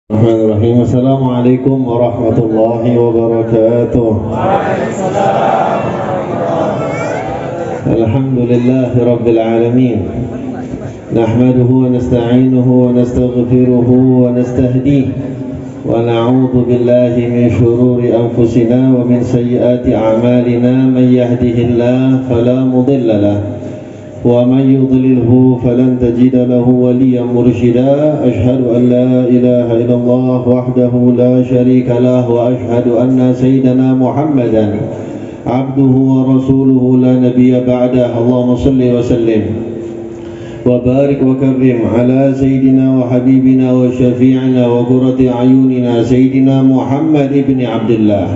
Bismillahirrahmanirrahim. Assalamualaikum warahmatullahi wabarakatuh. Alhamdulillahi rabbil alamin. Nahmaduhu wa nasta'inuhu wa nastaghfiruhu wa nastahdihi wa na'udzu billahi min shururi anfusina wa min sayyiati a'malina. Man yahdihillahu fala mudilla lahu ومن يضلله فلن تجد له وليا مرشدا. أشهد أن لا إله إلا الله وحده لا شريك له وأشهد أن سيدنا محمدا عبده ورسوله لا نبي بعده. اللهم صل وسلم وبارك وكرم على سيدنا وحبيبنا وشفيعنا وقرة أعيننا سيدنا محمد بن عبد الله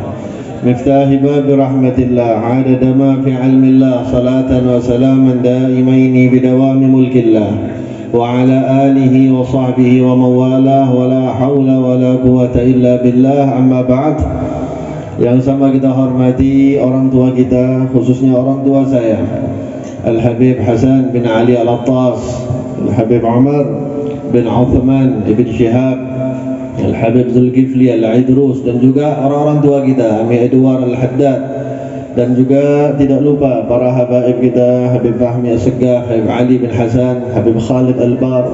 مفتاح باب رحمة الله عدد ما في علم الله. صلاة وسلاما دائمين بدوام ملك الله وعلى آله وصحبه ومن والاه ولا حول ولا قوة إلا بالله. Amma ba'd. Yang sama kita hormati orang tua kita, khususnya orang tua saya Al-Habib Hasan bin Ali Al-Attas, Al-Habib Umar bin Uthman ibn Shihab, Al-Habib Zulkifli Al-Idrus, dan juga orang-orang tua kita Ami Edwar Al-Haddad, dan juga tidak lupa para habaib kita Habib Fahmi As-Segaf, Habib Ali bin Hasan, Habib Khalid Al-Bar.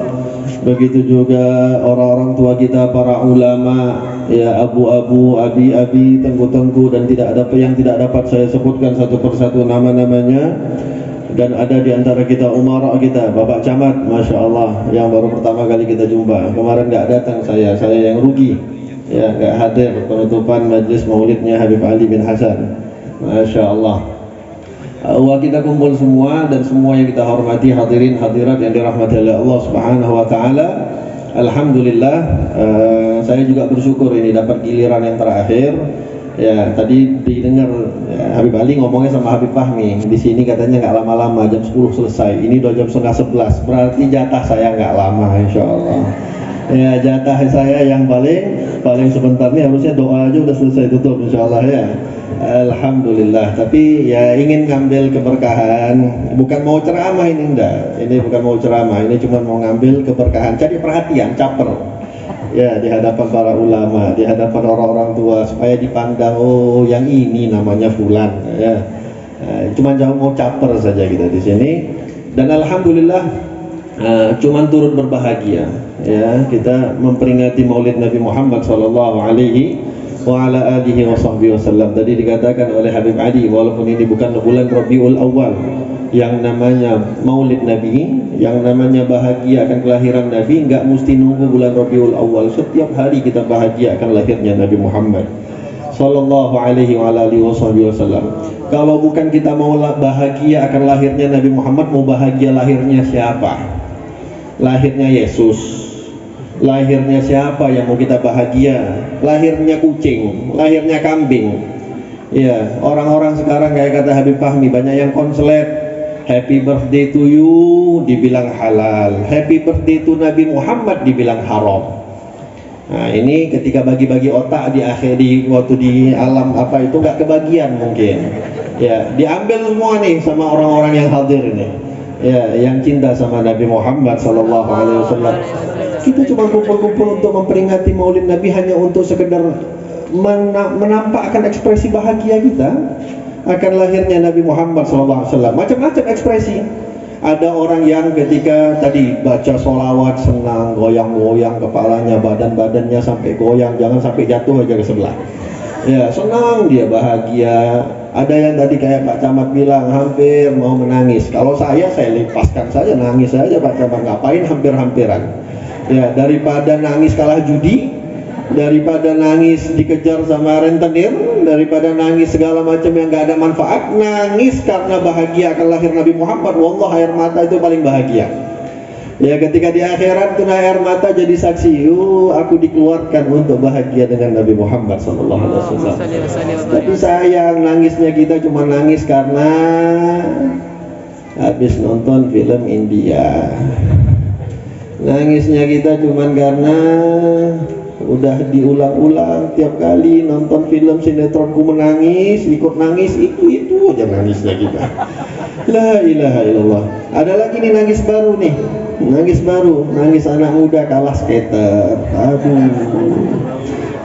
Begitu juga orang-orang tua kita para ulama, ya abu-abu, abi-abi, tengku-tengku, dan tidak ada yang tidak dapat saya sebutkan satu persatu nama-namanya. Dan ada di antara kita umara kita, Bapak Camat, Masya Allah, yang baru pertama kali kita jumpa. Kemarin nggak datang saya yang rugi, ya nggak hadir penutupan majlis maulidnya Habib Ali bin Hasan. Masya Allah. Kita kumpul semua dan semua yang kita hormati, hadirin hadirat yang dirahmati oleh Allah Subhanahu Wa Taala. Alhamdulillah, saya juga bersyukur ini dapat giliran yang terakhir. Ya, tadi didengar ya, Habib Ali ngomongnya sama Habib Fahmi. Di sini katanya nggak lama-lama, jam 10 selesai. Ini udah jam 10:30, berarti jatah saya nggak lama, insya Allah. Ya, jatah saya yang paling sebentar nih, harusnya doa aja udah selesai tutup, insya Allah ya. Alhamdulillah. Tapi ya ingin ngambil keberkahan, bukan mau ceramah ini enggak. Ini bukan mau ceramah, ini cuma mau ngambil keberkahan. Cari perhatian, caper. Ya, di hadapan para ulama, di hadapan orang-orang tua, supaya dipandang, oh yang ini namanya fulan ya. Cuma jauh mau caper saja kita di sini. Dan alhamdulillah cuman turut berbahagia ya, kita memperingati Maulid Nabi Muhammad sallallahu alaihi wa ala alihi wasallam. Tadi dikatakan oleh Habib Ali, walaupun ini bukan bulan Rabiul Awal, yang namanya Maulid Nabi, yang namanya bahagia akan kelahiran Nabi, enggak mesti nunggu bulan Rabiul Awal. Setiap hari kita bahagia akan lahirnya Nabi Muhammad sallallahu alaihi wa alihi wasallam. Kalau bukan kita mau bahagia akan lahirnya Nabi Muhammad, mau bahagia lahirnya siapa? Lahirnya Yesus. Lahirnya siapa yang mau kita bahagia? Lahirnya kucing, lahirnya kambing. Ya, orang-orang sekarang kayak kata Habib Fahmi, banyak yang konslet. Happy birthday to you dibilang halal, happy birthday to Nabi Muhammad dibilang haram. Nah, ini ketika bagi-bagi otak di akhir, waktu di alam apa itu nggak kebagian mungkin. Ya, diambil semua nih sama orang-orang yang hadir ini. Ya, yang cinta sama Nabi Muhammad sallallahu alaihi wasallam. Kita cuma kumpul-kumpul untuk memperingati Maulid Nabi hanya untuk sekedar menampakkan ekspresi bahagia kita akan lahirnya Nabi Muhammad SAW. Macam-macam ekspresi. Ada orang yang ketika tadi baca sholawat senang, goyang-goyang kepalanya, badan-badannya sampai goyang, jangan sampai jatuh aja ke sebelah. Ya, senang dia, bahagia. Ada yang tadi kayak Pak Camat bilang hampir mau menangis. Kalau saya lepaskan saja, nangis saja Pak Camat, ngapain hampir-hampiran. Ya, daripada nangis kalah judi, daripada nangis dikejar sama rentenir, daripada nangis segala macam yang gak ada manfaat, nangis karena bahagia akan lahir Nabi Muhammad. Wallah, air mata itu paling bahagia. Ya, ketika di akhirat kena air mata jadi saksi, aku dikeluarkan untuk bahagia dengan Nabi Muhammad sallallahu alaihi wasallam. Tapi sayang, nangisnya kita cuma nangis karena habis nonton film India. Nangisnya kita cuma karena udah diulang-ulang tiap kali nonton film sinetronku menangis, ikut nangis, itu aja nangisnya kita. La ilaha illallah. Ada lagi nih nangis baru nih. nangis baru, nangis anak muda kalah skater. Aduh,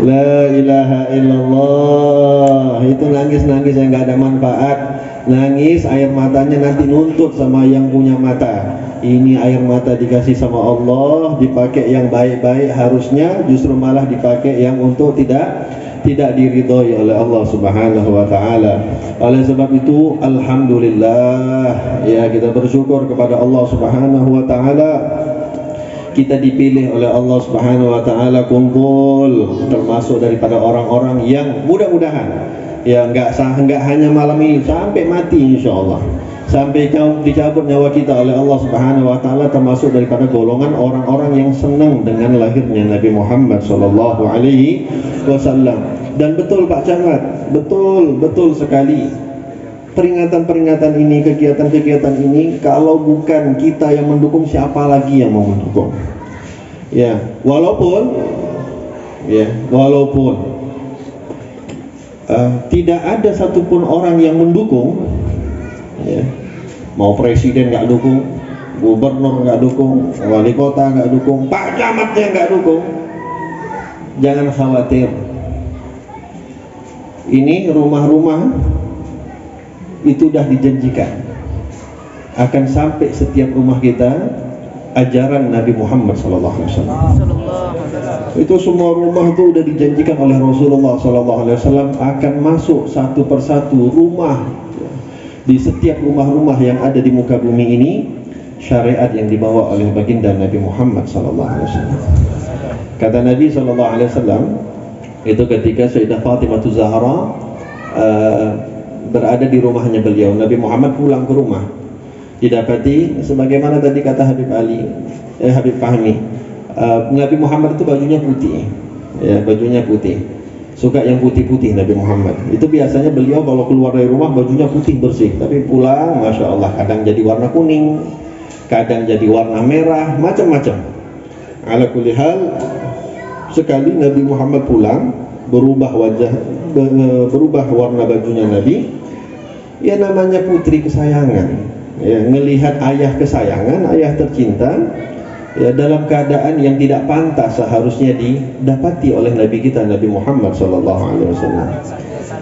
la ilaha illallah. Itu nangis-nangis yang gak ada manfaat. Nangis air matanya nanti nuntut sama yang punya mata. Ini air mata dikasih sama Allah, dipakai yang baik-baik, harusnya justru malah dipakai yang untuk tidak diridhoi oleh Allah Subhanahu wa taala. Oleh sebab itu alhamdulillah, ya, kita bersyukur kepada Allah Subhanahu wa taala, kita dipilih oleh Allah Subhanahu wa taala kumpul termasuk daripada orang-orang yang mudah-mudahan ya enggak hanya malam ini, sampai mati insyaallah, sampai dicabut nyawa kita oleh Allah Subhanahu wa taala, termasuk daripada golongan orang-orang yang senang dengan lahirnya Nabi Muhammad sallallahu alaihi wasallam. Dan betul Pak Camat, betul sekali, peringatan-peringatan ini, kegiatan-kegiatan ini, kalau bukan kita yang mendukung, siapa lagi yang mau mendukung? Ya, walaupun tidak ada satupun orang yang mendukung, ya, mau presiden nggak dukung, gubernur nggak dukung, wali kota nggak dukung, Pak Camatnya nggak dukung, jangan khawatir. Ini rumah-rumah itu sudah dijanjikan akan sampai setiap rumah kita ajaran Nabi Muhammad SAW. Itu semua rumah itu sudah dijanjikan oleh Rasulullah SAW akan masuk satu persatu rumah. Di setiap rumah-rumah yang ada di muka bumi ini, syariat yang dibawa oleh baginda Nabi Muhammad SAW. Kata Nabi SAW itu ketika Sayyidah Fatimah Zahra berada di rumahnya beliau, Nabi Muhammad pulang ke rumah, didapati sebagaimana tadi kata Habib Fahmi, Nabi Muhammad itu bajunya putih, ya, bajunya putih, suka yang putih-putih Nabi Muhammad. Itu biasanya beliau kalau keluar dari rumah bajunya putih bersih, tapi pulang Masya Allah kadang jadi warna kuning, kadang jadi warna merah, macam-macam. Ala kulli hal, sekali Nabi Muhammad pulang, berubah warna bajunya Nabi, ya namanya putri kesayangan, ya, ngelihat ayah kesayangan, ayah tercinta, ya, dalam keadaan yang tidak pantas seharusnya didapati oleh Nabi kita Nabi Muhammad SAW.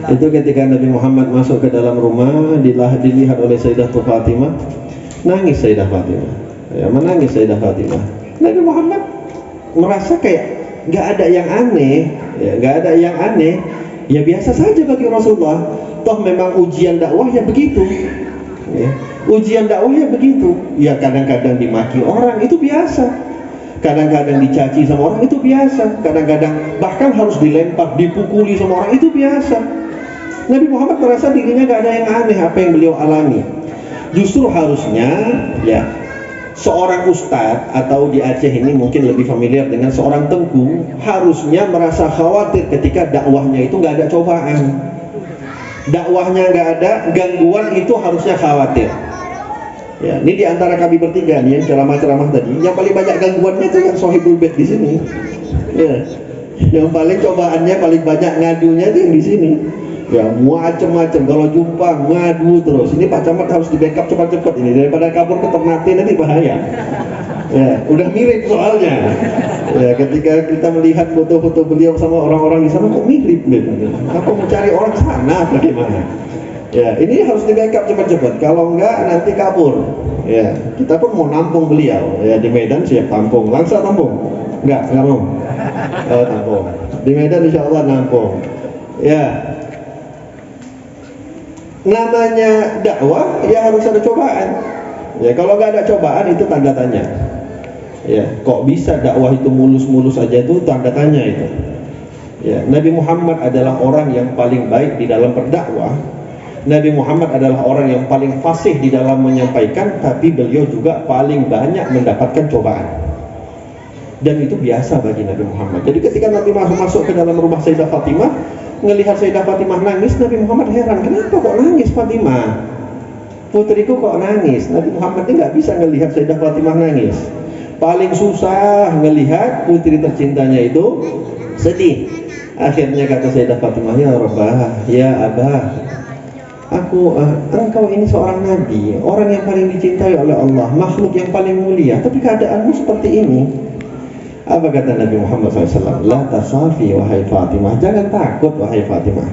Itu ketika Nabi Muhammad masuk ke dalam rumah, dilihat oleh Sayyidah Fatimah, nangis Sayyidah Fatimah, ya, menangis Sayyidah Fatimah. Nabi Muhammad merasa kayak nggak ada yang aneh, ya, nggak ada yang aneh, ya biasa saja bagi Rasulullah. Toh memang ujian dakwahnya begitu, ya. Ujian dakwahnya begitu, ya, kadang-kadang dimaki orang itu biasa, kadang-kadang dicaci sama orang itu biasa, kadang-kadang bahkan harus dilempar, dipukuli sama orang itu biasa. Nabi Muhammad merasa dirinya nggak ada yang aneh apa yang beliau alami. Justru harusnya, ya, seorang ustadz atau di Aceh ini mungkin lebih familiar dengan seorang tengku, harusnya merasa khawatir ketika dakwahnya itu nggak ada cobaan, dakwahnya nggak ada gangguan, itu harusnya khawatir. Ya, ini di antara kami bertiga nih yang ceramah-ceramah tadi, yang paling banyak gangguannya itu yang Sohibul Bait di sini. Ya, yang paling cobaannya paling banyak ngadunya itu yang di sini. Ya, macam-macam, kalau jumpa ngadu terus. Ini Pak Camat harus di backup cepat-cepat ini, daripada kabur ke Ternate nanti bahaya. Ya, udah mirip soalnya. Ya, ketika kita melihat foto-foto beliau sama orang-orang di sana, kok mirip gitu. Apa mau cari orang sana bagaimana? Ya, ini harus di backup cepat-cepat. Kalau enggak nanti kabur. Ya, kita pun mau nampung beliau. Ya, di Medan siap tampung. Langsa tampung? Enggak mau. Oh, tampung. Di Medan insya Allah nampung. Ya. Namanya dakwah ya harus ada cobaan. Ya, kalau nggak ada cobaan itu tanda tanya. Ya, kok bisa dakwah itu mulus-mulus aja, itu tanda tanya itu. Ya, Nabi Muhammad adalah orang yang paling baik di dalam berdakwah. Nabi Muhammad adalah orang yang paling fasih di dalam menyampaikan, tapi beliau juga paling banyak mendapatkan cobaan. Dan itu biasa bagi Nabi Muhammad. Jadi ketika Nabi masuk ke dalam rumah Sayyidah Fatimah, ngelihat Sayyidah Fatimah nangis, Nabi Muhammad heran, kenapa kok nangis Fatimah? Putriku kok nangis? Nabi Muhammad ini nggak bisa ngelihat Sayyidah Fatimah nangis. Paling susah ngelihat putri tercintanya itu sedih. Akhirnya kata Sayyidah Fatimah, ya Rabbah, ya Abah, engkau ini seorang nabi, orang yang paling dicintai oleh Allah, makhluk yang paling mulia, tapi keadaanmu seperti ini. Apa kata Nabi Muhammad SAW? La tasafi wahai Fatimah, jangan takut wahai Fatimah.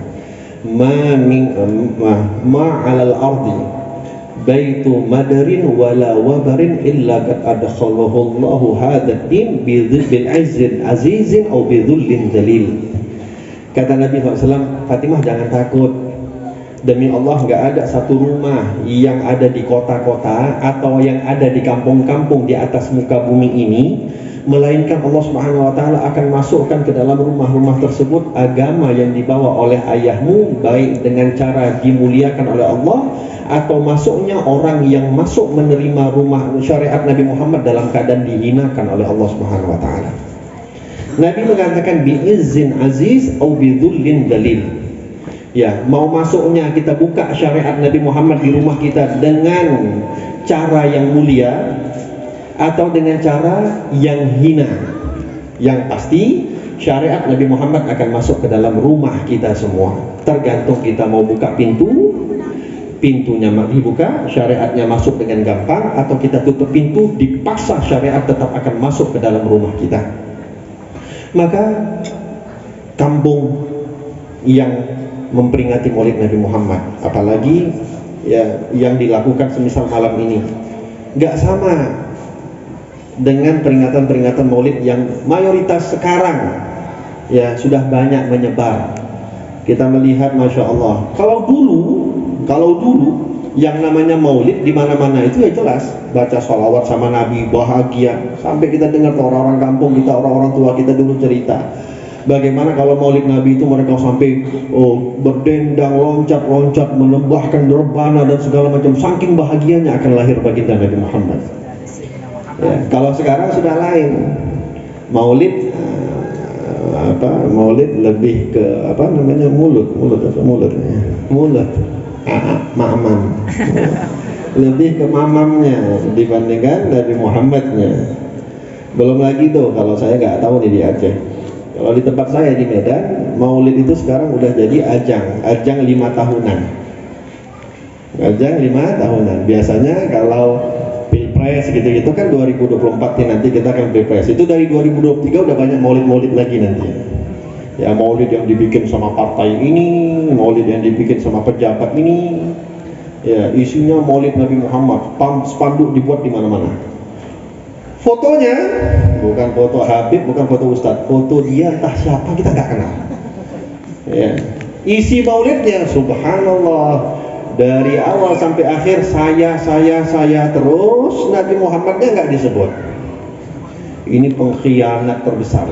Ma 'alal ardi baitu madarin wala wabarin illa qad adkhalahu Allahu hadzal din bil 'izzin azizin aw bi dhullin dzalil. Kata Nabi SAW, Fatimah jangan takut. Demi Allah, nggak ada satu rumah yang ada di kota-kota atau yang ada di kampung-kampung di atas muka bumi ini, melainkan Allah Subhanahu wa Ta'ala akan masukkan ke dalam rumah-rumah tersebut agama yang dibawa oleh ayahmu, baik dengan cara dimuliakan oleh Allah atau masuknya orang yang masuk menerima rumah syariat Nabi Muhammad dalam keadaan dihinakan oleh Allah Subhanahu wa Ta'ala. Nabi mengatakan bi'izzin aziz au bidhullin dalil. Ya, mau masuknya kita buka syariat Nabi Muhammad di rumah kita dengan cara yang mulia atau dengan cara yang hina. Yang pasti syariat Nabi Muhammad akan masuk ke dalam rumah kita semua. Tergantung kita mau buka pintunya dibuka, syariatnya masuk dengan gampang, atau kita tutup pintu, dipaksa syariat tetap akan masuk ke dalam rumah kita. Maka kampung yang memperingati Maulid Nabi Muhammad, apalagi ya yang dilakukan semisal malam ini, nggak sama dengan peringatan-peringatan Maulid yang mayoritas sekarang ya sudah banyak menyebar. Kita melihat, masya Allah, kalau dulu yang namanya Maulid di mana-mana itu ya jelas baca sholawat sama Nabi, bahagia, sampai kita dengar orang-orang kampung kita, orang-orang tua kita dulu cerita bagaimana kalau Maulid Nabi itu mereka sampai berdendang, loncat-loncat, menembahkan rebana dan segala macam, saking bahagianya akan lahir baginda Nabi Muhammad. Ya, kalau sekarang sudah lain. Maulid Maulid lebih ke mulut mamam. Lebih ke mamamnya dibandingkan Nabi Muhammadnya. Belum lagi tuh, kalau saya nggak tahu nih di Aceh. Kalau di tempat saya di Medan, Maulid itu sekarang udah jadi ajang 5 tahunan. Ajang 5 tahunan. Biasanya kalau Pilpres gitu-gitu kan 2024 nih, nanti kita akan Pilpres. Itu dari 2023 udah banyak Maulid dari nanti. Ya, Maulid yang dibikin sama partai ini, Maulid yang dibikin sama pejabat ini. Ya, isinya Maulid Nabi Muhammad, spanduk dibuat di mana-mana. Fotonya bukan foto Habib, bukan foto Ustadz, foto dia entah siapa kita nggak kenal. Ya. Isi maulidnya, subhanallah, dari awal sampai akhir saya terus, Nabi Muhammadnya nggak disebut. Ini pengkhianat terbesar.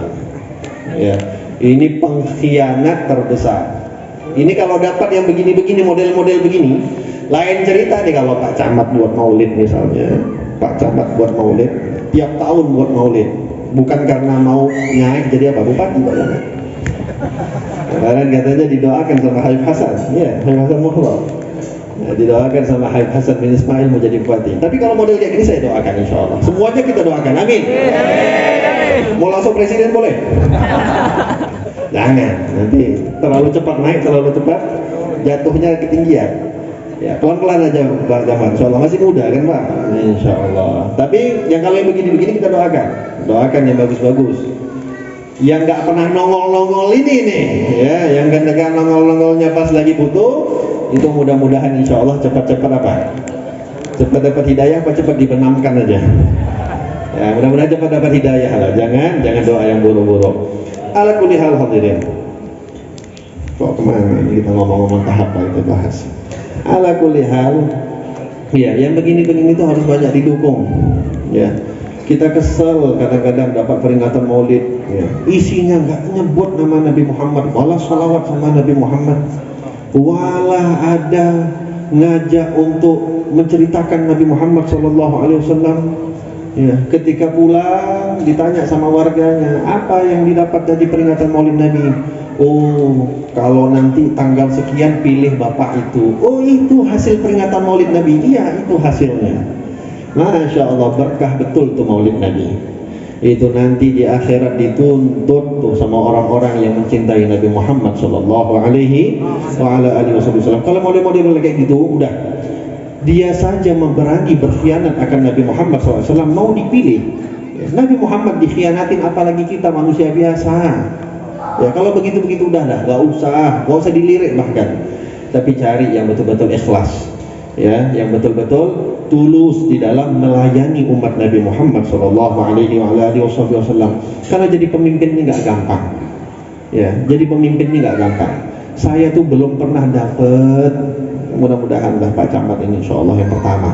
Ya. Ini pengkhianat terbesar. Ini kalau dapat yang begini-begini, model-model begini, lain cerita nih kalau Pak Camat buat maulid misalnya. Pak Camat buat maulid, tiap tahun buat maulid, bukan karena mau naik jadi apa, bupati Pak Camat. Kemarin katanya didoakan sama Habib Hasan, ya Habib Hasan Mukhtar, ya, didoakan sama Habib Hasan bin Ismail mau jadi bupati. Tapi kalau model kayak gini saya doakan, insya Allah. Semuanya kita doakan, amin. Mau langsung presiden boleh? Jangan, nanti terlalu cepat naik, terlalu cepat jatuhnya ketinggian. Ya, pelan-pelan aja Pak Jamal, insya Allah masih muda kan Pak, insya Allah. Tapi yang kalau yang begini-begini kita doakan yang bagus-bagus, yang nggak pernah nongol-nongol ini nih, ya, yang ganda-ganda nongol-nongolnya pas lagi butuh, itu mudah-mudahan insya Allah cepat-cepat cepat dapat hidayah, cepat dibenamkan aja. Ya, mudah-mudahan cepat dapat hidayah lah, jangan doa yang buruk-buruk. Ala kulli hal hadirin. Kok kemana kita ngomong-ngomong tahap lah kita bahas. Ala kulli hal, ya, yang begini-begini itu harus banyak didukung. Ya, kita kesel kadang-kadang dapat peringatan Maulid, ya, isinya nggak nyebut nama Nabi Muhammad, walah sholawat sama Nabi Muhammad, walah ada ngajak untuk menceritakan Nabi Muhammad SAW. Ya, ketika pulang ditanya sama warganya, apa yang didapat dari peringatan Maulid Nabi? Oh, kalau nanti tanggal sekian pilih bapak itu. Oh, itu hasil peringatan Maulid Nabi. Iya, itu hasilnya. Masya Allah, berkah betul tuh Maulid Nabi. Itu nanti di akhirat dituntut tuh sama orang-orang yang mencintai Nabi Muhammad sallallahu alaihi wasallam. Kalau model-model kayak gitu udah dia saja berani berkhianat akan Nabi Muhammad SAW, mau dipilih Nabi Muhammad dikhianatin, apalagi kita manusia biasa. Ya kalau begitu-begitu udah lah, gak usah dilirik bahkan. Tapi cari yang betul-betul ikhlas, ya, yang betul-betul tulus di dalam melayani umat Nabi Muhammad sallallahu alaihi wasallam. Karena jadi pemimpin ini nggak gampang. Ya, jadi pemimpin ini nggak gampang. Saya tuh belum pernah dapet, mudah-mudahan lah Pak Camat ini insyaallah yang pertama.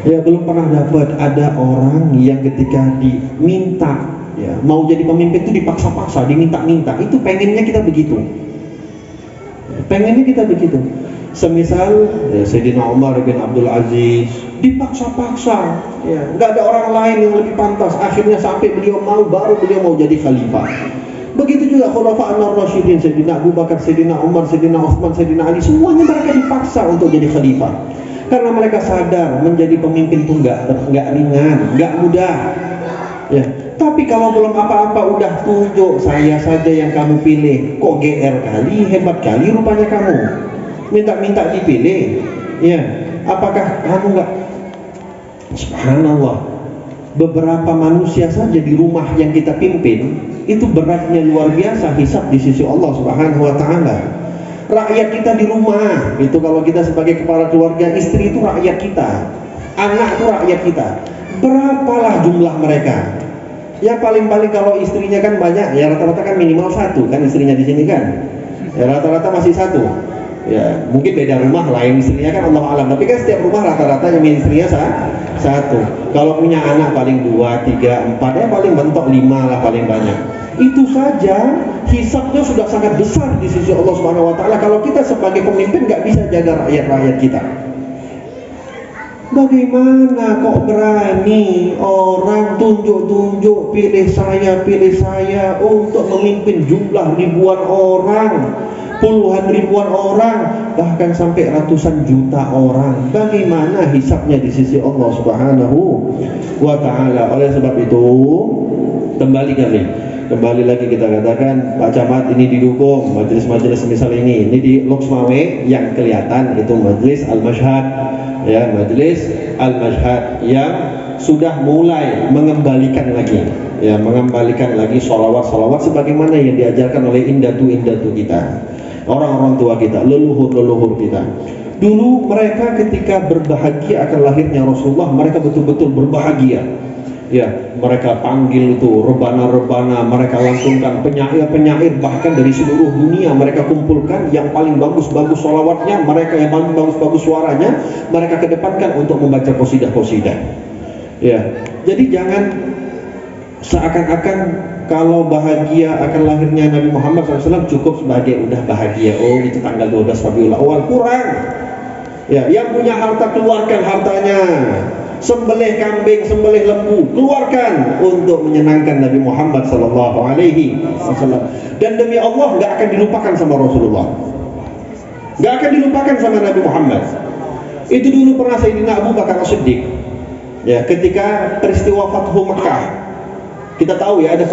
Ya, belum pernah dapet ada orang yang ketika diminta, ya, mau jadi pemimpin itu dipaksa-paksa, diminta-minta. Itu pengennya kita begitu. Pengennya kita begitu. Semisal ya, Sayyidina Umar bin Abdul Aziz dipaksa-paksa, ya, nggak ada orang lain yang lebih pantas. Akhirnya sampai beliau mau, baru beliau mau jadi khalifah. Begitu juga Khulafa ar-Rasyidin, Sayyidina Abu Bakar, Sayyidina Umar, Sayyidina Utsman, Sayyidina Ali, semuanya mereka dipaksa untuk jadi khalifah. Karena mereka sadar menjadi pemimpin itu nggak ringan, nggak mudah. Ya, tapi kalau belum apa-apa udah tunjuk saya saja yang kamu pilih, kok GR kali, hebat kali rupanya kamu. Minta-minta dipilih, ya, apakah kamu nggak? Subhanallah, beberapa manusia saja di rumah yang kita pimpin itu beratnya luar biasa hisab di sisi Allah Subhanahu wa taala. Rakyat kita di rumah itu, kalau kita sebagai kepala keluarga, istri itu rakyat kita, anak itu rakyat kita. Berapalah jumlah mereka? Ya paling-paling kalau istrinya kan banyak, ya rata-rata kan minimal satu kan istrinya di sini kan. Ya rata-rata masih satu. Ya mungkin beda rumah lain istrinya kan Allah alam, tapi kan setiap rumah rata-rata yang istrinya satu. Kalau punya anak paling 2, 3, 4, ya paling mentok 5 lah paling banyak. Itu saja hisabnya sudah sangat besar di sisi Allah Subhanahu wa taala. Kalau kita sebagai pemimpin nggak bisa jaga rakyat-rakyat kita, bagaimana kok berani orang tunjuk-tunjuk pilih saya untuk memimpin jumlah ribuan orang, puluhan ribuan orang, bahkan sampai ratusan juta orang. Bagaimana hisabnya di sisi Allah Subhanahu wa taala? Oleh sebab itu, kembali lagi kita katakan Pak Camat ini didukung majelis-majelis misal ini di Loksmawe yang kelihatan itu majelis Al-Mashhad, ya, majelis Al-Mashhad yang sudah mulai mengembalikan lagi sholawat sebagaimana yang diajarkan oleh indatu kita, orang-orang tua kita, leluhur kita. Dulu mereka ketika berbahagia akan lahirnya Rasulullah, mereka betul-betul berbahagia. Ya, mereka panggil itu rebana-rebana, mereka langsungkan penyair-penyair bahkan dari seluruh dunia mereka kumpulkan, yang paling bagus-bagus sholawatnya, mereka yang paling bagus-bagus suaranya, mereka kedepankan untuk membaca qasidah-qasidah. Ya, jadi jangan seakan-akan kalau bahagia akan lahirnya Nabi Muhammad SAW cukup sebagai udah bahagia, oh itu tanggal 12 Rabiul Awal, kurang. Ya, yang punya harta keluarkan hartanya. Sembelih kambing, sembelih lembu, keluarkan untuk menyenangkan Nabi Muhammad sallallahu alaihi wasallam. Dan demi Allah nggak akan dilupakan sama Rasulullah, nggak akan dilupakan sama Nabi Muhammad. Itu dulu pernah Sayyidina Abu Bakar As-Siddiq, ya, ketika peristiwa Fathu Makkah. Kita tahu ya ada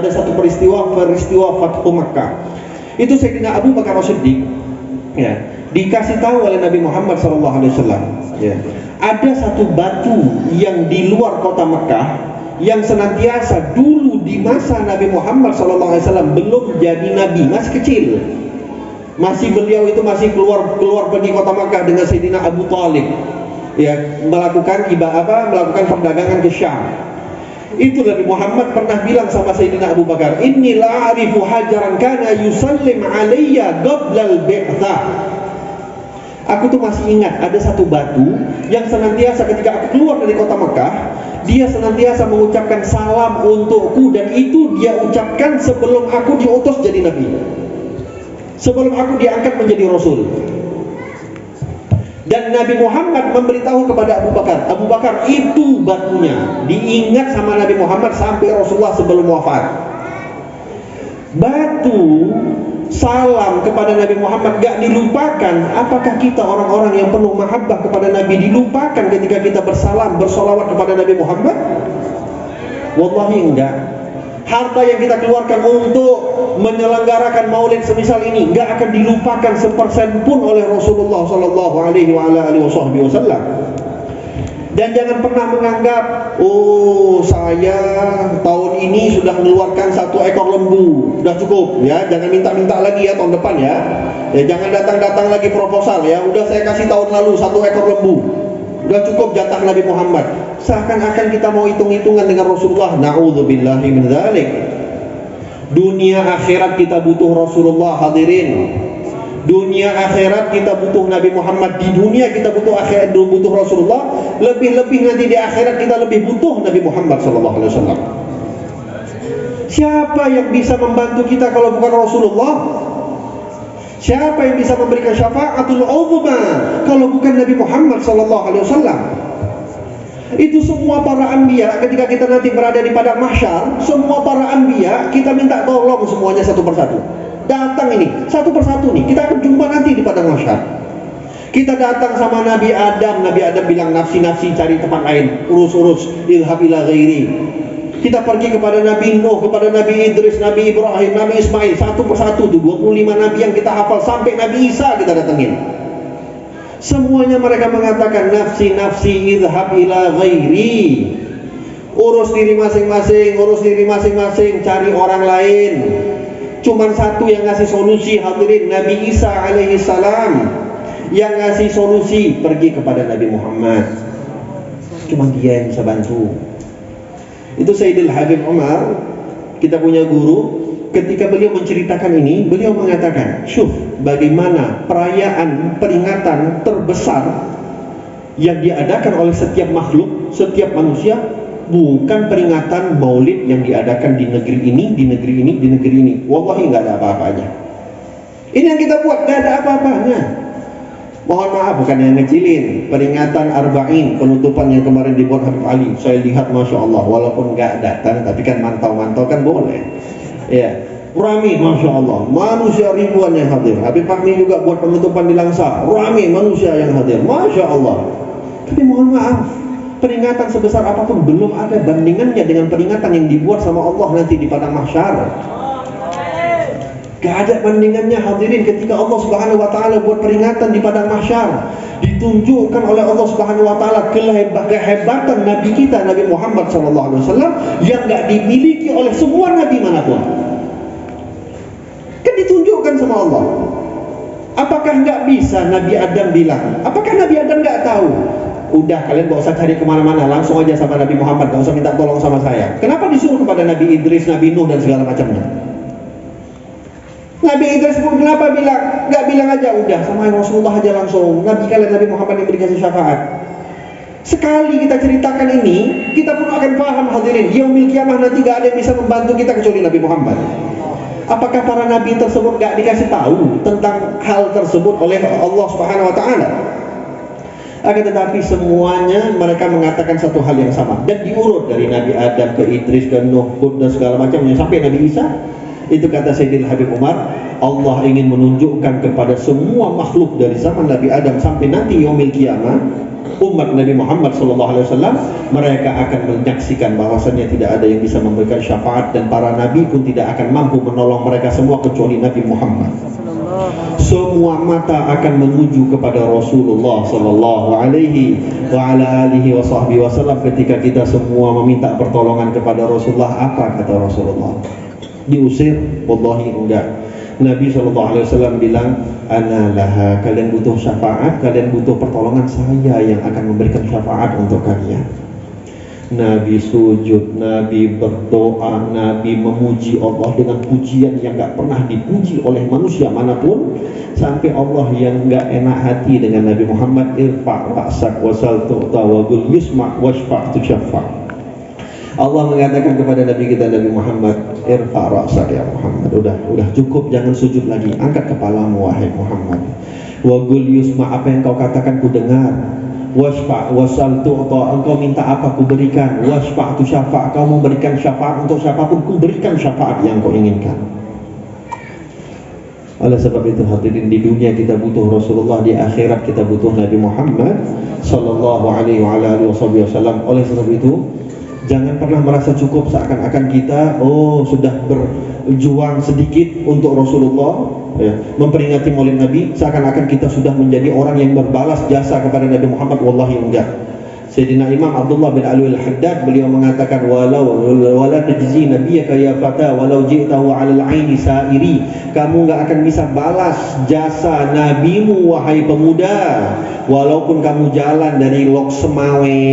satu peristiwa Fathu Makkah. Itu Sayyidina Abu Bakar As-Siddiq, ya, dikasih tahu oleh Nabi Muhammad sallallahu alaihi wasallam, ya, ada satu batu yang di luar kota Mekah yang senantiasa dulu di masa Nabi Muhammad SAW belum jadi Nabi, masih kecil, beliau itu masih keluar pergi kota Mekah dengan Sayyidina Abu Talib, ya, melakukan perdagangan ke Syam. Itu Nabi Muhammad pernah bilang sama Sayyidina Abu Bakar, inni la'arifu hajaran kana yusallim alayya qablal bi'tsah. Aku tuh masih ingat ada satu batu yang senantiasa ketika aku keluar dari kota Mekah, dia senantiasa mengucapkan salam untukku, dan itu dia ucapkan sebelum aku diutus jadi nabi, sebelum aku diangkat menjadi rasul. Dan Nabi Muhammad memberitahu kepada Abu Bakar itu batunya diingat sama Nabi Muhammad sampai Rasulullah sebelum wafat. Batu salam kepada Nabi Muhammad gak dilupakan. Apakah kita orang-orang yang penuh mahabbah kepada Nabi dilupakan ketika kita bersalam, bersolawat kepada Nabi Muhammad? Wallahi enggak. Harta yang kita keluarkan untuk menyelenggarakan maulid semisal ini enggak akan dilupakan sepersen pun oleh Rasulullah sallallahu alaihi wasallam. Dan jangan pernah menganggap, oh saya tahun ini sudah mengeluarkan 1 ekor lembu, sudah cukup ya. Jangan minta-minta lagi ya tahun depan ya. Jangan datang-datang lagi proposal ya. Udah saya kasih tahun lalu 1 ekor lembu, udah cukup jatah Nabi Muhammad. Seakan-akan kita mau hitung-hitungan dengan Rasulullah. Na'udzubillahi min dzalik. Dunia akhirat kita butuh Rasulullah, hadirin. Dunia akhirat kita butuh Nabi Muhammad. Di dunia kita butuh akhirat, butuh Rasulullah. Lebih-lebih nanti di akhirat kita lebih butuh Nabi Muhammad SAW. Siapa yang bisa membantu kita kalau bukan Rasulullah? Siapa yang bisa memberikan syafaatul uzma kalau bukan Nabi Muhammad SAW? Itu semua para anbiya, ketika kita nanti berada di padang mahsyar, semua para anbiya kita minta tolong semuanya satu persatu. Datang ini satu persatu nih, kita akan jumpa nanti di padang mahsyar. Kita datang sama Nabi Adam bilang nafsi-nafsi cari tempat lain, urus-urus, ilhab ila ghairi. Kita pergi kepada Nabi Nuh, kepada Nabi Idris, Nabi Ibrahim, Nabi Ismail, satu persatu tuh 25 nabi yang kita hafal, sampai Nabi Isa kita datengin. Semuanya mereka mengatakan nafsi-nafsi ilhab ila ghairi. Urus diri masing-masing, cari orang lain. Cuman satu yang ngasih solusi, hadirin, Nabi Isa alaihi salam yang ngasih solusi, pergi kepada Nabi Muhammad. Cuman dia yang bisa bantu. Itu Sayyidil Habib Umar, kita punya guru, ketika beliau menceritakan ini, beliau mengatakan, syuf, bagaimana perayaan peringatan terbesar yang diadakan oleh setiap makhluk, setiap manusia, bukan peringatan maulid yang diadakan di negeri ini, di negeri ini, di negeri ini. Wallahi nggak ada apa-apanya. Ini yang kita buat nggak ada apa-apanya. Mohon maaf, bukan yang ngecilin. Peringatan Arba'in, penutupan yang kemarin dibuat Habib Ali, saya lihat Masya Allah, walaupun nggak datang, tapi kan mantau-mantau kan boleh. Ya, rame Masya Allah, manusia ribuan yang hadir. Habib Fahmi juga buat penutupan di Langsa, rame manusia yang hadir, Masya Allah. Tapi mohon maaf, peringatan sebesar apapun belum ada bandingannya dengan peringatan yang dibuat sama Allah nanti di padang mahsyar. Gak ada bandingannya, hadirin, ketika Allah Subhanahu wa taala buat peringatan di padang mahsyar. Ditunjukkan oleh Allah Subhanahu wa taala kehebatan nabi kita, Nabi Muhammad SAW, yang gak dimiliki oleh semua nabi manapun. Kan ditunjukkan sama Allah. Apakah gak bisa Nabi Adam bilang? Apakah Nabi Adam gak tahu? Udah, kalian gak usah cari kemana-mana, langsung aja sama Nabi Muhammad, gak usah minta tolong sama saya. Kenapa disuruh kepada Nabi Idris, Nabi Nuh dan segala macamnya? Nabi Idris pun kenapa bilang? Gak bilang aja, udah sama Rasulullah aja langsung. Nabi kalian, Nabi Muhammad yang berikan syafaat. Sekali kita ceritakan ini, kita pun akan paham, hadirin, yaumil kiamah nanti gak ada yang bisa membantu kita kecuali Nabi Muhammad. Apakah para nabi tersebut gak dikasih tahu tentang hal tersebut oleh Allah Subhanahu wa taala? Akan tetapi semuanya mereka mengatakan satu hal yang sama, dan diurut dari Nabi Adam ke Idris ke Nuh, Hud dan segala macamnya sampai Nabi Isa. Itu kata Sayyidil Habib Umar, Allah ingin menunjukkan kepada semua makhluk dari zaman Nabi Adam sampai nanti yaumil kiamah, umat Nabi Muhammad SAW, mereka akan menyaksikan bahwasannya tidak ada yang bisa memberikan syafaat, dan para nabi pun tidak akan mampu menolong mereka semua kecuali Nabi Muhammad. Semua mata akan menuju kepada Rasulullah sallallahu alaihi wa ala alihi wasallam. Ketika kita semua meminta pertolongan kepada Rasulullah, apa kata Rasulullah? Diusir? Wallahi enggak. Nabi SAW bilang, ana laha, kalian butuh syafaat, kalian butuh pertolongan, saya yang akan memberikan syafaat untuk kalian. Nabi sujud, Nabi berdoa, Nabi memuji Allah dengan pujian yang gak pernah dipuji oleh manusia manapun, sampai Allah yang gak enak hati dengan Nabi Muhammad. Irfa' ra'sak wasal tu'ta wa qul yusma' washfa' tushaffa'. Allah mengatakan kepada Nabi kita Nabi Muhammad, irfa' ra'sak ya Muhammad, udah cukup, jangan sujud lagi, angkat kepalamu wahai Muhammad. Wa qul yusma', apa yang kau katakan ku dengar. Washfa' wasal tu'ta, engkau minta apa ku berikan. Washfa' tu syafa', kau memberikan syafaat untuk siapapun, ku berikan syafaat yang kau inginkan. Oleh sebab itu hadirin, di dunia kita butuh Rasulullah, di akhirat kita butuh Nabi Muhammad sallallahu alaihi wasallam. Oleh sebab itu Jangan pernah merasa cukup seakan-akan kita sudah berjuang sedikit untuk Rasulullah, ya, memperingati Maulid Nabi, seakan-akan kita sudah menjadi orang yang berbalas jasa kepada Nabi Muhammad. Wallahi enggak. Sayyidina Imam Abdullah bin Alwi al-Haddad beliau mengatakan wala tajzi nabiyyaka ya fata walau ji'tahu 'alal 'aini sa'iri. Kamu enggak akan bisa balas jasa nabimu wahai pemuda, walaupun kamu jalan dari Lok Semawe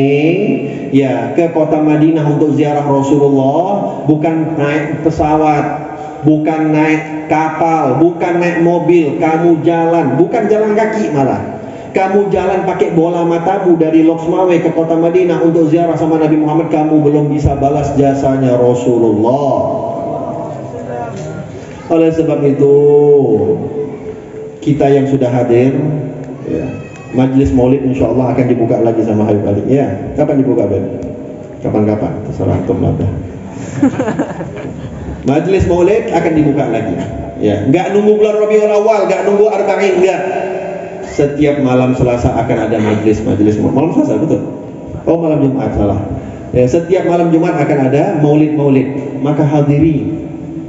ya ke kota Madinah untuk ziarah Rasulullah, bukan naik pesawat, bukan naik kapal, bukan naik mobil, kamu jalan, bukan jalan kaki malah. Kamu jalan pakai bola matamu dari Lok Semawe ke kota Madinah untuk ziarah sama Nabi Muhammad, kamu belum bisa balas jasanya Rasulullah. Oleh sebab itu, kita yang sudah hadir, ya, Majlis Maulid insya Allah akan dibuka lagi sama Habib Ali. Ya, kapan dibuka, Ben? Kapan-kapan, terserah antum lah. Majlis Maulid akan dibuka lagi. Ya, nggak nunggu bulan Rabiul Awal, nggak nunggu Arba'in, nggak. Setiap malam Selasa akan ada majlis malam Selasa, betul? Oh, malam Jumat, salah. Ya, setiap malam Jumat akan ada Maulid. Maka hadiri,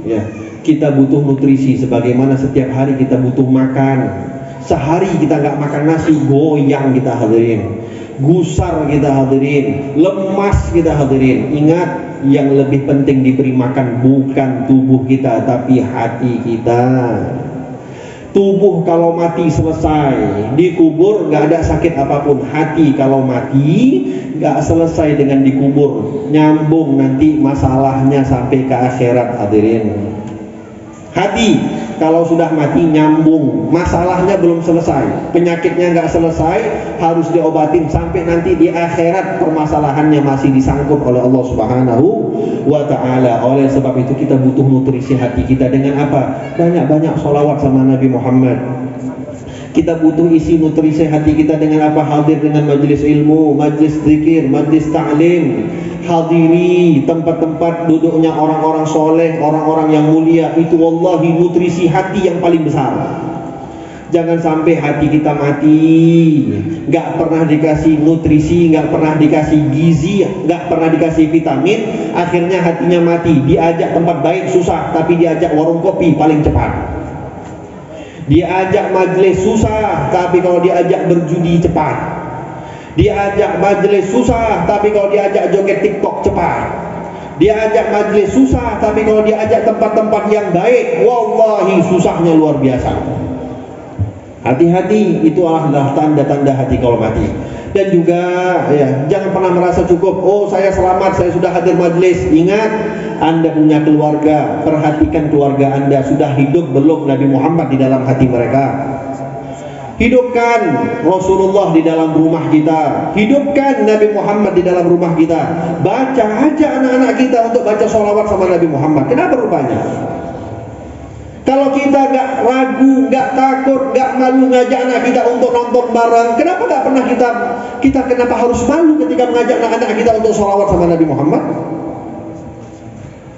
ya, kita butuh nutrisi sebagaimana setiap hari kita butuh makan. Sehari kita nggak makan nasi, goyang kita hadirin, gusar kita hadirin, lemas kita hadirin. Ingat, yang lebih penting diberi makan bukan tubuh kita, tapi hati kita. Tubuh kalau mati selesai, dikubur nggak ada sakit apapun. Hati kalau mati nggak selesai dengan dikubur, nyambung nanti masalahnya sampai ke akhirat hadirin. Hati kalau sudah mati nyambung, masalahnya belum selesai, penyakitnya nggak selesai, harus diobatin sampai nanti di akhirat permasalahannya masih disangkut oleh Allah Subhanahu wa ta'ala. Oleh sebab itu kita butuh nutrisi hati kita dengan apa? Banyak-banyak sholawat sama Nabi Muhammad. Kita butuh isi nutrisi hati kita dengan apa? Hadir dengan majlis ilmu, majlis zikir, majlis ta'lim. Hadiri tempat-tempat duduknya orang-orang soleh, orang-orang yang mulia. Itu wallahi nutrisi hati yang paling besar. Jangan sampai hati kita mati, gak pernah dikasih nutrisi, gak pernah dikasih gizi, gak pernah dikasih vitamin. Akhirnya hatinya mati. Diajak tempat baik susah, tapi diajak warung kopi paling cepat. Diajak majelis susah, tapi kalau diajak berjudi cepat. Diajak majelis susah, tapi kalau diajak joget TikTok cepat. Diajak majelis susah, tapi kalau diajak tempat-tempat yang baik, wallahi susahnya luar biasa. Hati-hati, itu adalah tanda-tanda hati kalau mati. Dan juga ya, jangan pernah merasa cukup. Oh, saya selamat, saya sudah hadir majelis. Ingat, Anda punya keluarga. Perhatikan keluarga Anda, sudah hidup belum Nabi Muhammad di dalam hati mereka. Hidupkan Rasulullah di dalam rumah kita. Hidupkan Nabi Muhammad di dalam rumah kita. Baca aja anak-anak kita untuk baca sholawat sama Nabi Muhammad. Kenapa rupanya? Kalau kita gak ragu, gak takut, gak malu ngajak anak kita untuk nonton bareng, kenapa gak pernah kita kenapa harus malu ketika mengajak anak-anak kita untuk sholawat sama Nabi Muhammad?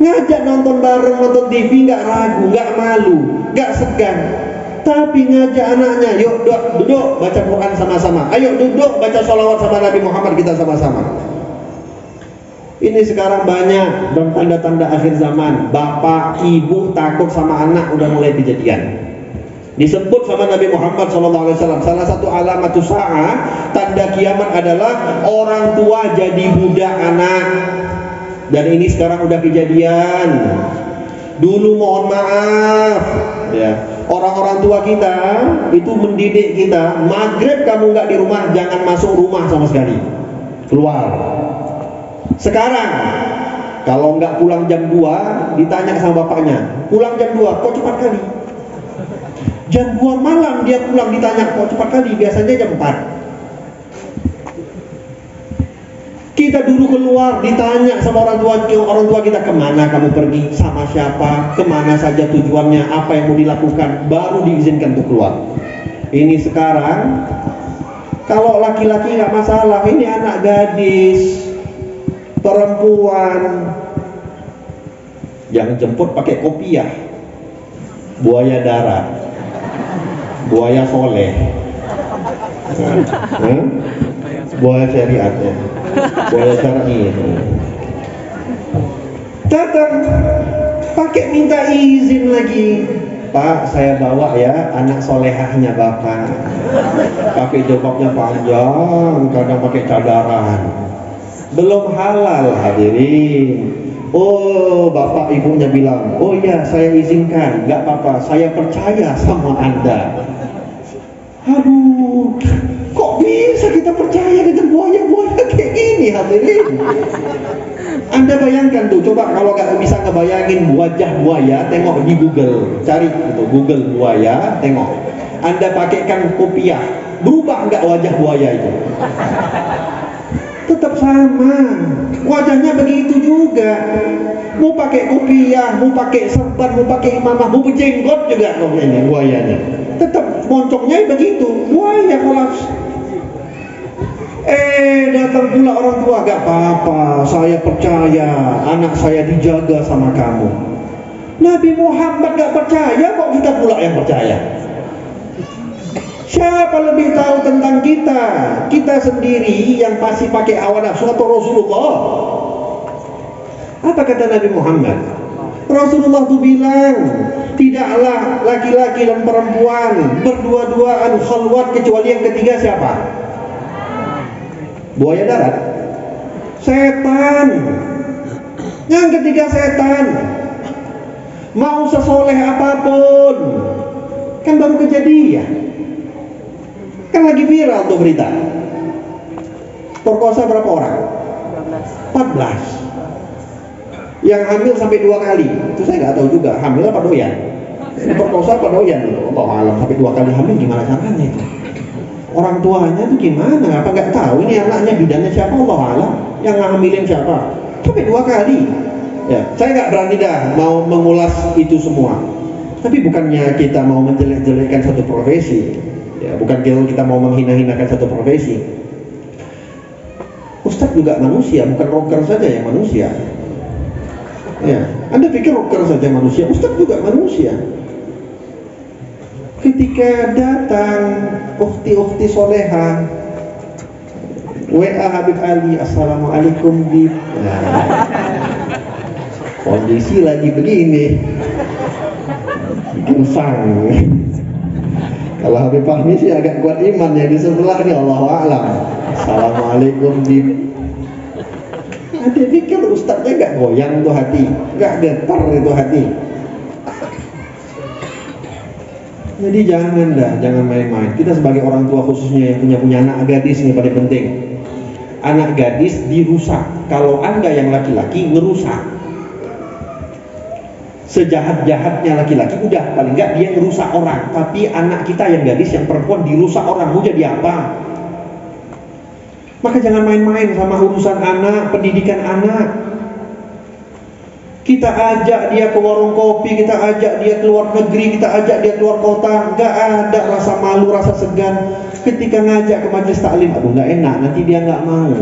Ngajak nonton bareng, nonton TV, gak ragu, gak malu, gak segan. Tapi ngajak anaknya, yuk duduk baca Quran sama-sama. Ayo duduk baca sholawat sama Nabi Muhammad kita sama-sama. Ini sekarang banyak dan tanda-tanda akhir zaman. Bapak, ibu takut sama anak udah mulai kejadian. Disebut sama Nabi Muhammad SAW, salah satu alamatus sa'ah, tanda kiamat adalah orang tua jadi budak anak. Dan ini sekarang udah kejadian. Dulu mohon maaf ya, orang-orang tua kita itu mendidik kita, maghrib kamu nggak di rumah, jangan masuk rumah sama sekali, keluar. Sekarang kalau nggak pulang jam 2, ditanya sama bapaknya, pulang jam 2, kok cepat kali? Jam 2 malam dia pulang, ditanya, kok cepat kali? Biasanya jam 4. Kita dulu keluar, ditanya sama orang tua kita, kemana kamu pergi, sama siapa, kemana saja tujuannya, apa yang mau dilakukan, baru diizinkan untuk keluar. Ini sekarang, kalau laki-laki nggak masalah, ini anak gadis, perempuan, yang jemput pakai kopiah, buaya darat, buaya soleh, buaya syariat, buaya syar'i. Datang, pakai minta izin lagi. Pak, saya bawa ya anak solehahnya Bapak. Pakai jilbabnya panjang, kadang pakai cadaran. Belum halal hadirin. Oh, bapak ibunya bilang, oh ya saya izinkan, nggak apa-apa, saya percaya sama Anda. Aduh, kok bisa kita percaya dengan buaya-buaya kayak gini hadirin? Anda bayangkan tuh, coba kalau nggak bisa ngebayangin wajah buaya, tengok di Google, cari itu Google buaya, tengok. Anda pakaikan kopiah, berubah nggak wajah buaya itu? Tetap sama, wajahnya begitu juga. Mau pakai kopiah, mau pakai serban, mau pakai imamah, mau berjenggot juga kok ini buayanya. Tetap moncongnya begitu, buaya kelas. Datang pula orang tua, gak apa-apa, saya percaya anak saya dijaga sama kamu. Nabi Muhammad gak percaya, kok kita pula yang percaya? Siapa lebih tahu tentang kita? Kita sendiri yang pasti pakai hawa nafsu atau Rasulullah? Apa kata Nabi Muhammad? Rasulullah itu bilang, tidaklah laki-laki dan perempuan berdua-duaan khalwat kecuali yang ketiga siapa? Buaya darat, setan. Yang ketiga setan. Mau sesoleh apapun, kan baru kejadian. Kan lagi viral tuh berita. Perkosa berapa orang? 14. Yang hamil sampai 2 kali. Itu saya nggak tahu juga, hamil apa doyan. Perkosa apa doyan? Allah alam, sampai 2 kali hamil gimana caranya itu? Orang tuanya tuh gimana? Apa nggak tahu ini anaknya bidannya siapa? Allah alam. Yang ngambilin siapa? Sampai 2 kali. Ya, saya nggak berani dah mau mengulas itu semua. Tapi bukannya kita mau menjelek-jelekkan satu profesi. Ya, bukan kita mau menghina-hinakan satu profesi. Ustadz juga manusia, bukan rocker saja yang manusia. Ya, Anda pikir rocker saja manusia, Ustadz juga manusia. Ketika datang ukhti-ukhti soleha, WA Habib Ali, assalamualaikum Bib. Nah, kondisi lagi begini, bikin sang. Kalau Habib Fahmi sih agak kuat iman, yang di sebelah nih Allahu a'lam. Assalamualaikum Bib. Dia pikir ustadznya gak goyang tuh hati, gak getar itu hati. Jadi jangan main-main. Kita sebagai orang tua khususnya yang punya anak gadis ini paling penting. Anak gadis dirusak. Kalau Anda yang laki-laki ngerusak. Sejahat-jahatnya laki-laki, udah paling enggak dia ngerusak orang. Tapi anak kita yang gadis, yang perempuan dirusak orang, mau jadi apa? Maka jangan main-main sama urusan anak, pendidikan anak. Kita ajak dia ke warung kopi, kita ajak dia keluar negeri, kita ajak dia keluar kota, nggak ada rasa malu, rasa segan. Ketika ngajak ke majelis taklim, aduh nggak enak, nanti dia nggak mau.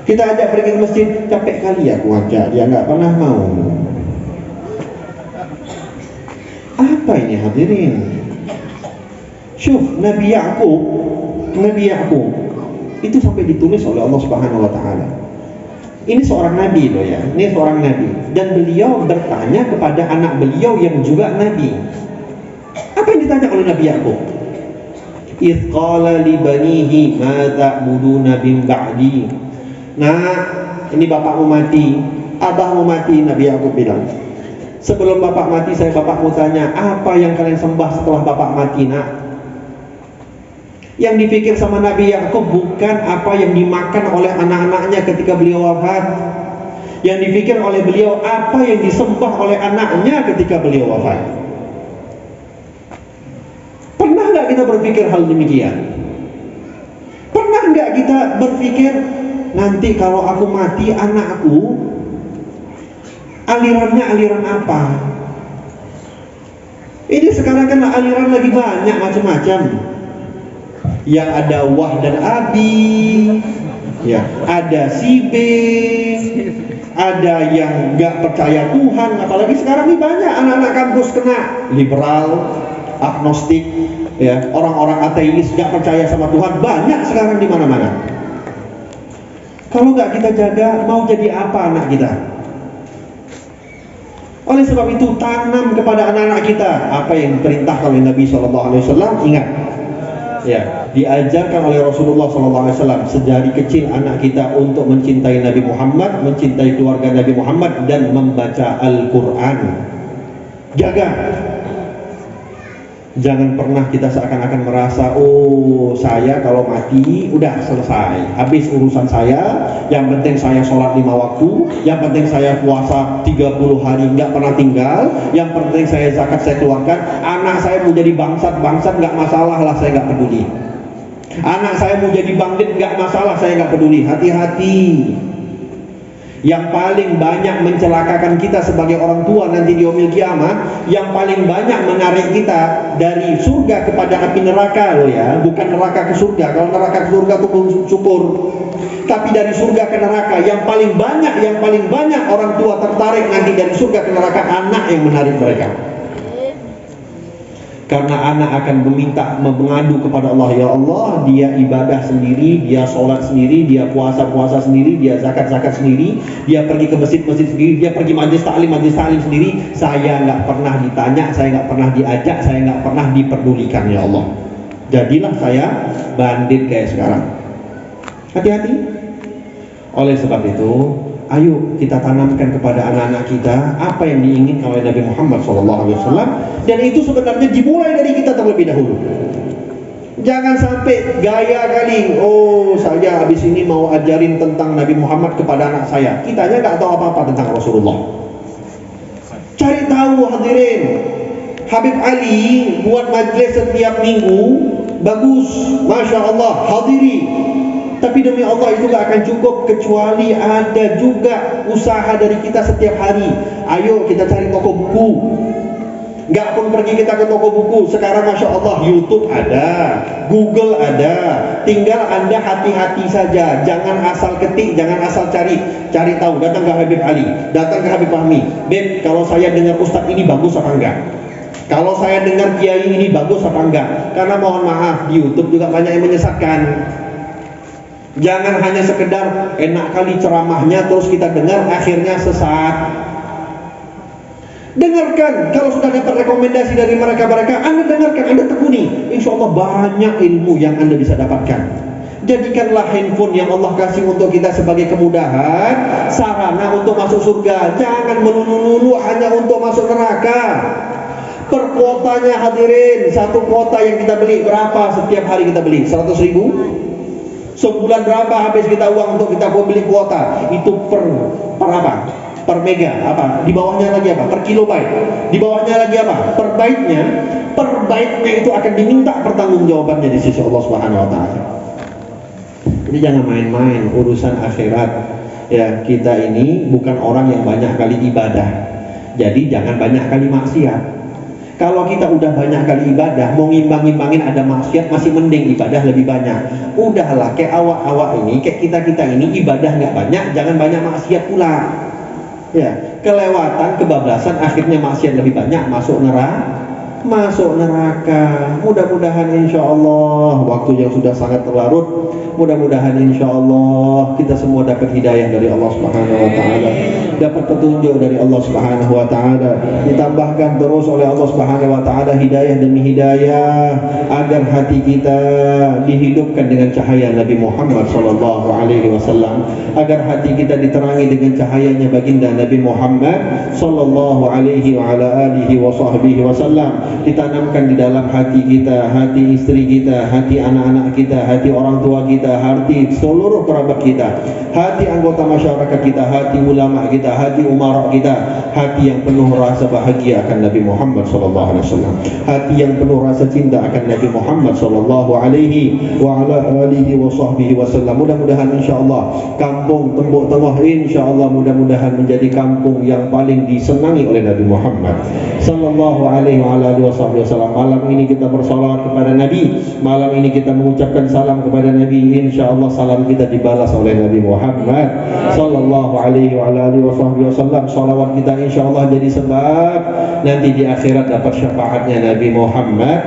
Kita ajak pergi ke masjid, capek kali ya aku ajak, dia nggak pernah mau. Apa ini hadirin? Syuh, Nabi Ya'qub itu sampai ditulis oleh Allah Subhanahu wa taala. Ini seorang nabi loh ya, ini seorang nabi, dan beliau bertanya kepada anak beliau yang juga nabi. Apa yang ditanya oleh Nabi Ya'qub? Idh qala li banihi ma ta'buduna min ba'di. Nah, ini bapakmu mati, abahmu mati, Nabi Ya'qub bilang. Sebelum bapak mati, bapakmu tanya, apa yang kalian sembah setelah bapak mati, nak? Yang dipikir sama Nabi Ya'qub bukan apa yang dimakan oleh anak-anaknya ketika beliau wafat. Yang dipikir oleh beliau apa yang disembah oleh anaknya ketika beliau wafat. Pernah nggak kita berpikir hal demikian? Pernah nggak kita berpikir, nanti kalau aku mati, anakku alirannya aliran apa? Ini sekarang kan aliran lagi banyak macam-macam. Yang ada Wah dan Abi, ya, ada si B, ada yang nggak percaya Tuhan. Apalagi sekarang ini banyak anak-anak kampus kena liberal, agnostik, ya, orang-orang ateis nggak percaya sama Tuhan, banyak sekarang di mana-mana. Kalau nggak kita jaga, mau jadi apa anak kita? Oleh sebab itu tanam kepada anak-anak kita apa yang diperintahkan oleh Nabi SAW. Ingat, ya, diajarkan oleh Rasulullah SAW sejari kecil anak kita untuk mencintai Nabi Muhammad, mencintai keluarga Nabi Muhammad, dan membaca Al-Quran. Jaga. Jangan pernah kita seakan-akan merasa, oh saya kalau mati udah selesai, habis urusan saya, yang penting saya sholat 5 waktu, yang penting saya puasa 30 hari nggak pernah tinggal, yang penting saya zakat saya keluarkan, anak saya mau jadi bangsat nggak masalah lah, saya nggak peduli. Anak saya mau jadi bandit nggak masalah, saya nggak peduli. Hati-hati. Yang paling banyak mencelakakan kita sebagai orang tua nanti di yaumil kiamat, yang paling banyak menarik kita dari surga kepada api neraka loh ya, bukan neraka ke surga. Kalau neraka ke surga itu syukur, tapi dari surga ke neraka yang paling banyak orang tua tertarik nanti dari surga ke neraka, anak yang menarik mereka. Karena anak akan mengadu kepada Allah, ya Allah, dia ibadah sendiri, dia sholat sendiri, dia puasa sendiri, dia zakat sendiri, dia pergi ke masjid sendiri, dia pergi majlis ta'lim sendiri. Saya nggak pernah ditanya, saya nggak pernah diajak, saya nggak pernah diperdulikan, ya Allah. Jadilah saya bandit kayak sekarang. Hati-hati. Oleh sebab itu, ayo kita tanamkan kepada anak-anak kita apa yang diinginkan oleh Nabi Muhammad SAW, dan itu sebenarnya dimulai dari kita terlebih dahulu. Jangan sampai gaya kali, oh saya habis ini mau ajarin tentang Nabi Muhammad kepada anak saya, kitanya nggak tahu apa-apa tentang Rasulullah. Cari tahu hadirin, Habib Ali buat majlis setiap minggu, bagus, Masya Allah, hadiri. Tapi demi Allah itu gak akan cukup kecuali ada juga usaha dari kita setiap hari. Ayo kita cari toko buku. Gak pun pergi kita ke toko buku. Sekarang Masya Allah YouTube ada, Google ada. Tinggal Anda hati-hati saja. Jangan asal ketik, jangan asal cari. Cari tahu, datang ke Habib Ali, datang ke Habib Fahmi. Beb, kalau saya dengar Ustadz ini bagus apa enggak? Kalau saya dengar Kiai ini bagus apa enggak? Karena mohon maaf, di YouTube juga banyak yang menyesatkan. Jangan hanya sekedar enak kali ceramahnya terus kita dengar akhirnya sesat. Dengarkan, kalau sudah dapat rekomendasi dari mereka, Anda dengarkan, Anda tekuni. Insya Allah banyak ilmu yang Anda bisa dapatkan. Jadikanlah handphone yang Allah kasih untuk kita sebagai kemudahan, sarana untuk masuk surga. Jangan melulu-lulu hanya untuk masuk neraka. Per kuotanya hadirin, satu kuota yang kita beli berapa setiap hari kita beli? 100.000? Sebulan berapa habis kita uang untuk kita beli kuota? Itu per apa? Per mega apa? Di bawahnya lagi apa? Per kilobyte. Di bawahnya lagi apa? Per byte-nya. Per byte-nya itu akan diminta pertanggungjawabannya di sisi Allah Subhanahu wa taala. Jadi jangan main-main urusan akhirat. Ya, kita ini bukan orang yang banyak kali ibadah. Jadi jangan banyak kali maksiat. Kalau kita udah banyak kali ibadah, mau ngimbang-ngimbangin ada maksiat, masih mending ibadah lebih banyak. Udahlah, kayak awak-awak ini, kayak kita ini ibadah nggak banyak, jangan banyak maksiat pula. Ya, kelewatan, kebablasan, akhirnya maksiat lebih banyak, masuk neraka. Mudah-mudahan insya Allah waktu yang sudah sangat terlarut, mudah-mudahan insya Allah kita semua dapat hidayah dari Allah Subhanahu wa taala, dapat petunjuk dari Allah Subhanahu wa taala, ditambahkan terus oleh Allah Subhanahu wa taala hidayah demi hidayah, agar hati kita dihidupkan dengan cahaya Nabi Muhammad sallallahu alaihi wasallam, agar hati kita diterangi dengan cahayanya baginda Nabi Muhammad sallallahu alaihi wa ala alihi wa sahbihi wasallam. Ditanamkan di dalam hati kita, hati istri kita, hati anak-anak kita, hati orang tua kita, hati seluruh kerabat kita, hati anggota masyarakat kita, hati ulama kita, hati umara kita, hati yang penuh rasa bahagia akan Nabi Muhammad SAW, hati yang penuh rasa cinta akan Nabi Muhammad SAW wa ala alihi wa sahbihi wasallam. Mudah-mudahan insyaAllah kampung Tembok Tengah insyaAllah mudah-mudahan menjadi kampung yang paling disenangi oleh Nabi Muhammad sallallahu alaihi wa ala alihi wasallam. Malam ini kita bersalawat kepada Nabi, malam ini kita mengucapkan salam kepada Nabi. Insyaallah salam kita dibalas oleh Nabi Muhammad sallallahu alaihi wa ala alihi wasallam. Salawat kita insyaallah jadi sebab nanti di akhirat dapat syafaatnya Nabi Muhammad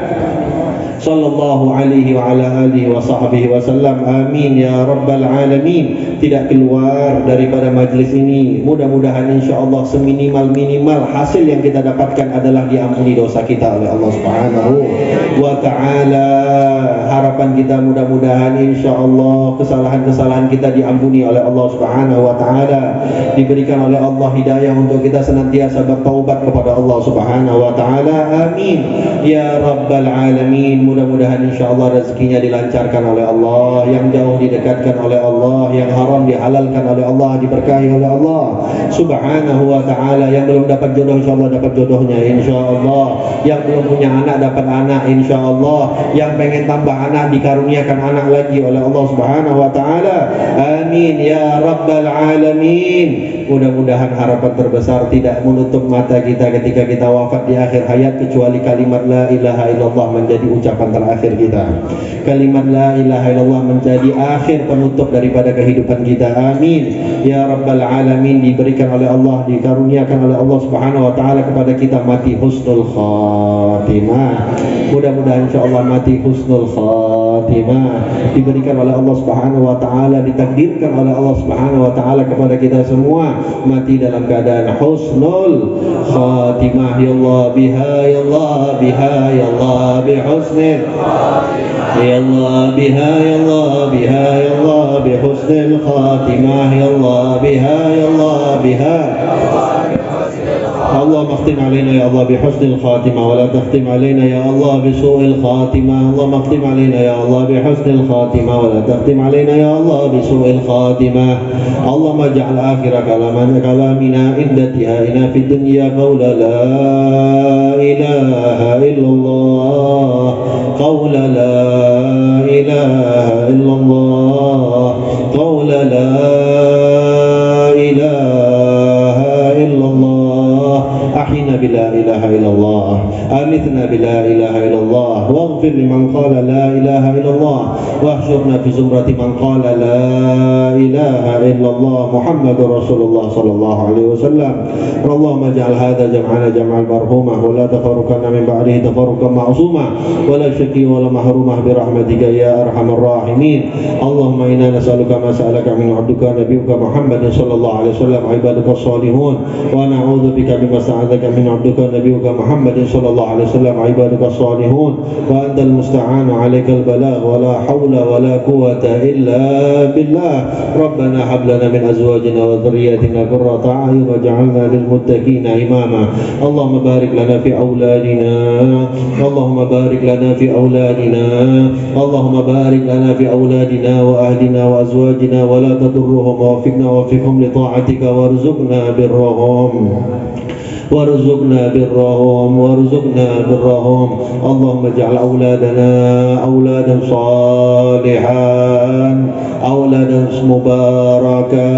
sallallahu alaihi wa ala alihi wa sahbihi wasallam. Amin ya rabbal alamin. Tidak keluar daripada majlis ini, mudah-mudahan insyaallah seminimal-minimal hasil yang kita dapatkan adalah diampuni dosa kita oleh Allah Subhanahu wa taala. Harapan kita mudah-mudahan insyaallah kesalahan-kesalahan kita diampuni oleh Allah Subhanahu wa taala, diberikan oleh Allah hidayah untuk kita senantiasa bertaubat kepada Allah Subhanahu wa taala. Amin ya rabbal alamin. Mudah-mudahan insyaallah rezekinya dilancarkan oleh Allah, yang jauh didekatkan oleh Allah, yang haram dihalalkan oleh Allah, diberkahi oleh Allah Subhanahu wa taala. Yang belum dapat jodoh insyaallah dapat jodohnya insyaallah, yang belum punya anak dapat anak insyaallah, yang pengen tambah anak dikaruniakan anak lagi oleh Allah Subhanahu wa taala. Amin ya rabbal alamin. Mudah-mudahan harapan terbesar tidak menutup mata kita ketika kita wafat di akhir hayat, kecuali kalimat la ilaha illallah menjadi ucapan terakhir kita. Kalimat la ilaha illallah menjadi akhir penutup daripada kehidupan kita. Amin ya rabbal alamin. Diberikan oleh Allah, dikaruniakan oleh Allah Subhanahu wa taala kepada kita mati husnul khatimah. Mudah-mudahan insyaallah mati husnul khatimah. Diberikan oleh Allah Subhanahu wa taala, ditakdirkan oleh Allah Subhanahu wa taala kepada kita semua mati dalam keadaan husnul khatimah. Ya Allah biha, ya Allah biha, ya Allah bihusnil khatimah, ya Allah biha, ya Allah biha, ya Allah bihusnil khatimah, ya Allah biha, ya Allah biha. اللهم اختم علينا يا الله بحسن الخاتمة ولا تختم علينا يا الله بسوء الخاتمة. اللهم اختم علينا يا الله بحسن الخاتمة ولا تختم علينا يا الله بسوء الخاتمة. اللهم اجعل آخر كلامنا عند انتهائنا في الدنيا قول لا إله إلا الله، قول لا إله إلا الله، قول لا إله إلا الله. أحينا بلا إله إلا الله، أمتنا بلا إله إلا الله، واغفر لمن قال لا إله إلا الله، واحشرنا في زمرة من قال لا إله إلا الله محمد رسول الله صلى الله عليه وسلم. اللهم اجعل هذا جمعنا جمعا مرحوما، ولا تفرقنا من بعده تفرقا معصوما، ولا شقي ولا محروما برحمتك يا أرحم الراحمين. اللهم إنا نسألك ما سألك من عبدك نبيك محمد صلى الله عليه وسلم عبادك الصالحون، ونعوذ بك بما استعاذك من عبدك نبيك محمد صلى الله عليه وسلم عبادك الصالحون، وأنت المستعان عليك البلاغ، ولا حول ولا قوة إلا بالله. ربنا هب لنا من أزواجنا وذرياتنا قرة أعين واجعلنا للمتقين إماما. اللهم بارك لنا في أولادنا، اللهم بارك لنا في أولادنا، اللهم بارك لنا في أولادنا وأهلنا وأزواجنا، ولا تضرهم، ووفقهم لطاعتك، وارزقنا برهم، وارزقنا برهم، وارزقنا برهم. اللهم اجعل أولادنا أولادا صالحا، أولادا مباركا،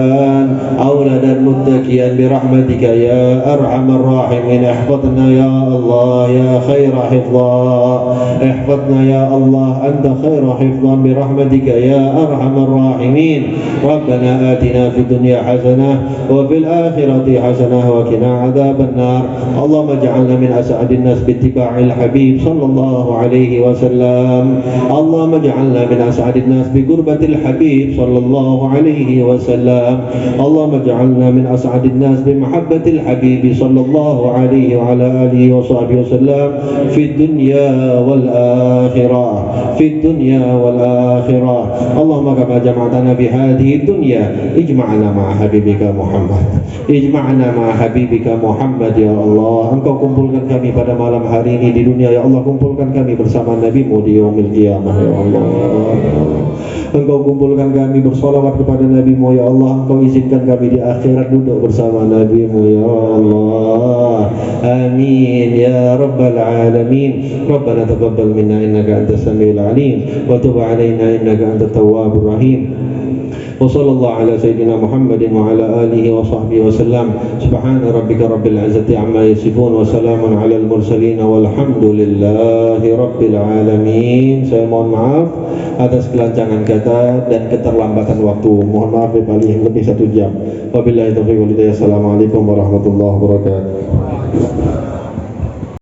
أولادا متكيا برحمتك يا أرحم الراحمين. احفظنا يا الله يا خير حفظا، احفظنا يا الله أنت خير حفظا برحمتك يا أرحم الراحمين. ربنا آتنا في الدنيا حسنة وفي الآخرة حسنة وقنا عذاب النار. اللهم اجعلنا من أسعد الناس باتباع الحبيب صلى الله عليه وسلم. اللهم اجعلنا من أسعد الناس بقربة الحبيب صلى الله عليه وسلم. اللهم اجعلنا من أسعد الناس بمحبة الحبيب صلى الله عليه وعلى آله وصحبه وسلم في الدنيا والآخرة، في الدنيا والآخرة. اللهم كما جمعتنا في هذه الدنيا اجمعنا مع حبيبك محمد، اجمعنا مع حبيبك محمد. Ya Allah, Engkau kumpulkan kami pada malam hari ini di dunia. Ya Allah, kumpulkan kami bersama Nabi-Mu di yaumil qiyamah. Ya Allah, Engkau kumpulkan kami bersolawat kepada Nabi-Mu. Ya Allah, Engkau izinkan kami di akhirat duduk bersama Nabi-Mu. Ya Allah, amin ya rabbal alamin. Rabbana taqabbal minna innaka antas samiul alim, wa tub alaina innaka antat tawwabur rahim. وصلى الله على سيدنا محمد وعلى آله وصحبه وسلم. سبحان ربك رب العزة عما يصفون وسلام على المرسلين والحمد لله رب العالمين. Saya mohon maaf atas kelancangan kata dan keterlambatan waktu. Mohon maaf ya, paling lebih 1 jam. Wabillahi taufiq wal hidayah. Assalamualaikum warahmatullahi wabarakatuh.